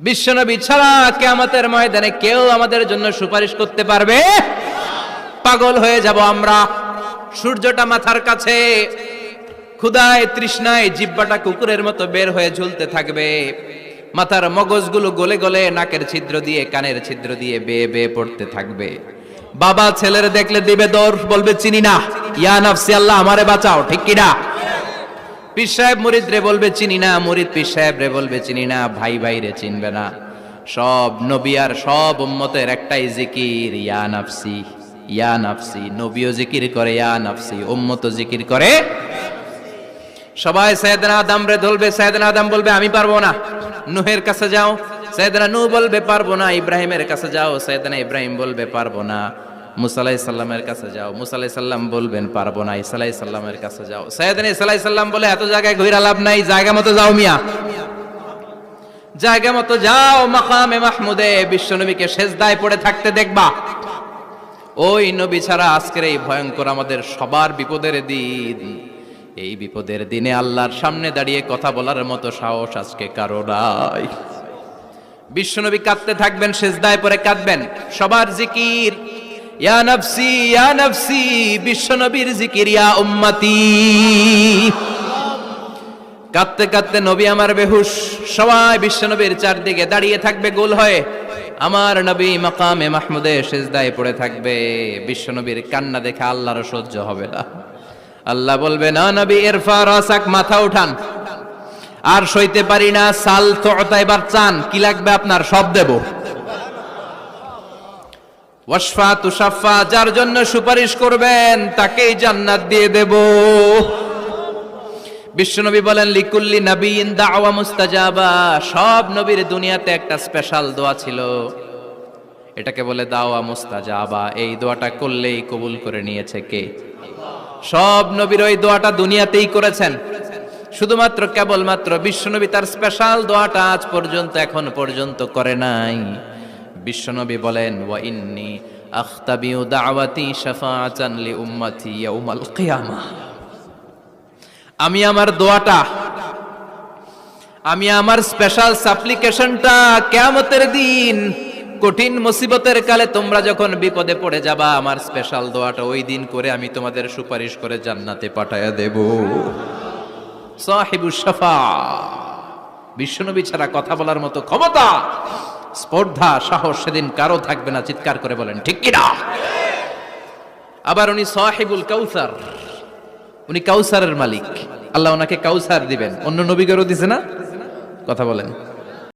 বিশ্বনবী ছাড়া কিয়ামতের ময়দানে কেউ আমাদের জন্য সুপারিশ করতে পারবে? পাগল হয়ে যাব আমরা। সূর্যটা মাথার কাছে, ক্ষুধায় তৃষ্ণায় জিহ্বাটা কুকুরের মতো বের হয়ে ঝুলতে থাকবে, মাথার মগজগুলো গলে গলে নাকের ছিদ্র দিয়ে কানের ছিদ্র দিয়ে বেয়ে বেয়ে পড়তে থাকবে। বাবা ছেলের দেখলে দিবে দৌড়, বলবে চিনি না, ইয়া নাফসি আল্লাহ আমারে বাঁচাও, ঠিক কি না? পীর সাহেব মুরিদ রে বলবে চিনি না, মুরিদ পীর সাহেব রে বলবে চিনি না, ভাই ভাই রে চিনবে না। সব নবী আর সব উম্মতের একটাই জিকির, ইয়া নাফসি ইয়া নাফসি। নবীও জিকির করে ইয়া নাফসি, উম্মতও জিকির করে। সবাই সাইয়েদনা আদম রে ধরবে, সাইয়েদনা আদম বলবে আমি পারবো না, নূহের কাছে যাও। সাইয়েদনা নূহ বলবে পারবো না, ইব্রাহিমের কাছে যাও। সাইয়েদনা ইব্রাহিম বলবে পারবো না, মুসা আলাইহিস সালামের কাছে যাও। মুসা আলাইহিস সালাম বলবেন পারবো না, ঈসা আলাইহিস সালামের কাছে যাও। সাইয়েদনা ঈসা আলাইহিস সালাম বলে এত জায়গায় ঘুরে লাভ নাই, জায়গা মতো যাও মিয়া, জায়গা মতো যাও। মাকামে মাহমুদে বিশ্বনবীকে সেজদায় পড়ে থাকতে দেখবা। ওই নবী ছাড়া আজকের এই ভয়ঙ্কর আমাদের সবার বিপদের দিন, এই বিপদের দিনে আল্লাহর সামনে দাঁড়িয়ে কথা বলার মতো সাহস আজকে কারো নাই। বিশ্বনবী কাঁদতে থাকবেন, সেজদায় পড়ে কাঁদবেন। সবার জিকির ইয়া নাফসি ইয়া নাফসি, বিশ্বনবীর জিকির ইয়া উম্মতি। কাঁদতে কাঁদতে নবী আমার বেহুশ, সবাই বিশ্বনবীর চারদিকে দাঁড়িয়ে থাকবে গোল হয়ে। আমার নবী মাকামে মাহমুদে সেজদায় পড়ে থাকবে। বিশ্বনবীর কান্না দেখে আল্লাহর সহ্য হবে না। আল্লাহ বলবে না নবী ইরফা রাসাক, মাথা উঠান, আর সইতে পারি না। সাল তুতা, এবার চান, কি লাগবে আপনার সব দেব। ওয়াশফা তুশাফা, যার জন্য সুপারিশ করবেন তাকেই জান্নাত দিয়ে দেব। বিশ্বনবী বলেন লিকুল্লি নাবিয়িন দাওয়া মুস্তাজাবা, সব নবীর দুনিয়াতে একটা স্পেশাল দোয়া ছিল, এটাকে বলে দাওয়া মুস্তাজাবা। এই দোয়াটা করলেই কবুল করে নিয়েছে কে? সব নবীর ওই দোয়াটা দুনিয়াতেই করেছেন, শুধুমাত্র কেবলমাত্র বিশ্বনবী তার স্পেশাল দোয়াটা আজ পর্যন্ত এখন পর্যন্ত করে নাই। বিশ্বনবী বলেন ওয়া ইন্নী আখতাবিউ দাওয়াতি শাফাআতান লি উম্মতি ইয়াউমাল কিয়ামাহ, আমি আমার দোয়াটা, আমি আমার স্পেশাল সাপ্লিকেশনটা কিয়ামতের দিন কঠিন মুসিবতের কালে তোমরা যখন বিপদে পড়ে যাবা, আমার স্পেশাল দোয়াটা ওই দিন করে আমি তোমাদের সুপারিশ করে জান্নাতে পাঠায়া দেব। সাহিবুশ শাফা, বিশ্বনবী ছাড়া কথা বলার মতো ক্ষমতা, স্পর্ধা, সাহস সেদিন কারো থাকবে না। চিৎকার করে বলেন ঠিক কি না? আবার উনি সাহিবুল কাউসার, উনি কাউসারের মালিক। আল্লাহ ওনাকে কাউসার দিবেন, অন্য নবীদেরও দিছে না? কথা বলেন।